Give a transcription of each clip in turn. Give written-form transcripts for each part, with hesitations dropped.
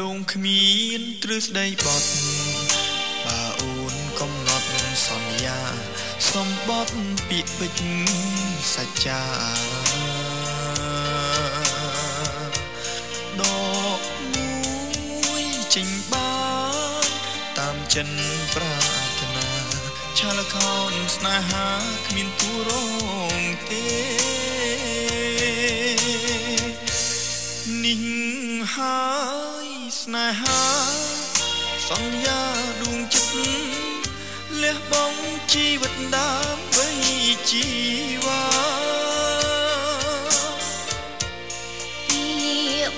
ដូងគ្មានទ្រឹស្ដីបត់បើអូនកំណត់សន្យាសំបត់ពាក្យពេចន៍សច្ចាដកមួយចេញបានតាមចិនប្រាថ្នាឆាលខោនស្នេហាគ្មានទូរងទេនេះហើយស្នេហាសន្យាដួងចិត្តលះបង់ជីវិតដើម្បីជីវ៉ា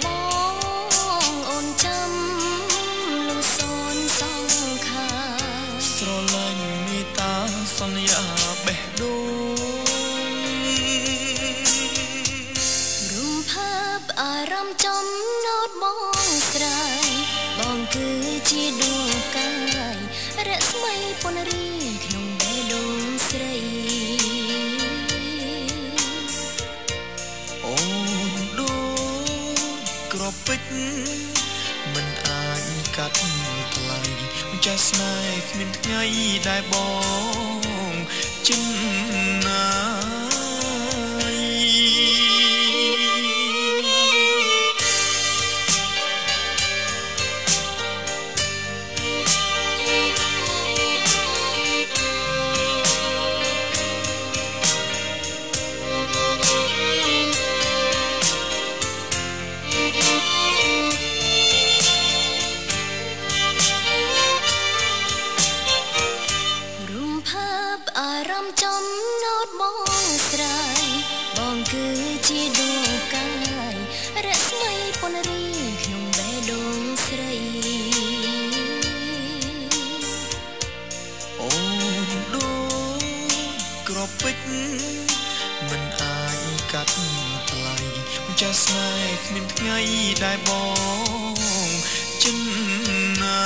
បងអូនចាំលុះសូនសងខាស្រឡាញ់មេត្តាសន្យាបេះដូងរំភើបអារម្មណ៍ចំណោតបងស្រាយបងគឺជាដួងកាយរស្មីពនរីក្នុងបេះដូងស្រីអូនដូចក្របពេជ្រមិនអាចកាត់ថ្លៃចេះស្នេហ៍គ្មានថ្ងៃដែលបងចិនណាអារម្មណ៍ចំណោតបងស្រាយបងគឺជាដួងកាយរស្មីពនរីក្នុងបេះដូងស្រីអូនដូចក្របពេជ្រមិនអាចកាត់ថ្លៃចេះស្នេហ៍គ្មានថ្ងៃដែលបងចិនណា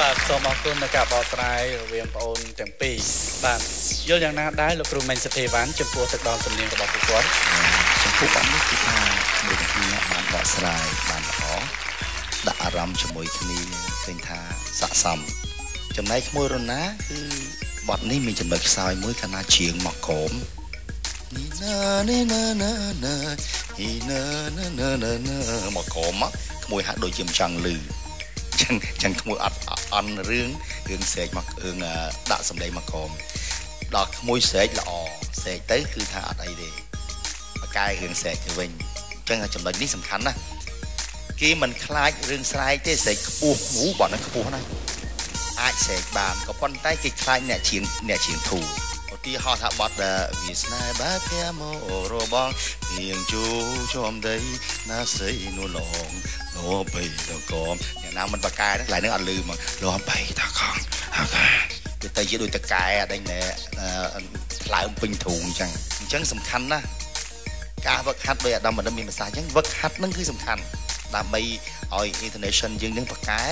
បាទសូមអរគុណនៅការបកស្រាយរវាងបងអូនទាំងពីរបាទយល់យ៉ាងណាដែរលោកគ្រូមេងសភេវ៉ាន់ចំពោះទឹកដមសំនៀងរបស់ពួកគាត់ចំពោះបងនេះគឺថាមួយទាំងពីរអ្នកបានបកស្រាយបានល្អដាក់អារម្មណ៍ជាមួយគ្នាឃើញថាស័ក្តិសមចំណែកក្មួយរណាគឺបទនេះមានចំណុចខ្សោយមួយខណៈជាងមកក្រោមនេះណាមកក្រោមក្មួយហាក់ដូចជាមិនចង់លឺចឹងក្មួយអត់អន់រឿងស្រែកមករឿងដាក់សម្លេងមកក្រោមដល់ក្មួយស្រែកល្អស្រែកទៅគឺថាអត់អីទេបកែរឿងស្រែកទៅវិញអញ្ចឹងចំណុចនេះសំខាន់ណាស់គេមិនខ្លាចរឿងស្រែកទេស្រែកខ្ពស់បងនឹងខ្ពស់ណាស់អាចស្រែកបានក៏ប៉ុន្តែគេខ្លាចអ្នកជាងធូរឧទាហរណ៍ថាបទវាស្នេហ៍បែបភមរបងនាងជូចំដីណាស្រីនួលងលោបៃតកមអ្នកណាមិនបកកែហ្នឹងឡើយនឹងអត់លឺមកលោបៃតកមគេទៅជាដូចតកែអត់ឯងថ្លើមពេញទ្រូងអញ្ចឹងសំខាន់ណាស់ការវឹកហាត់ដោយអាដាមបណ្ឌិតមានប្រសាសន៍អញ្ចឹងវឹកហាត់ហ្នឹងគឺសំខាន់ដើម្បីឲ្យ intonation យើងនឹងបកកែ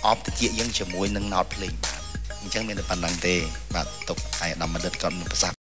អបតិចយើងជាមួយនឹង note ភ្លេងបាទអញ្ចឹងមានតែប៉ុណ្្នឹងទេបាទទុកឲ្យអាដាមបណ្ឌិតគាត់មានប្រសាសន៍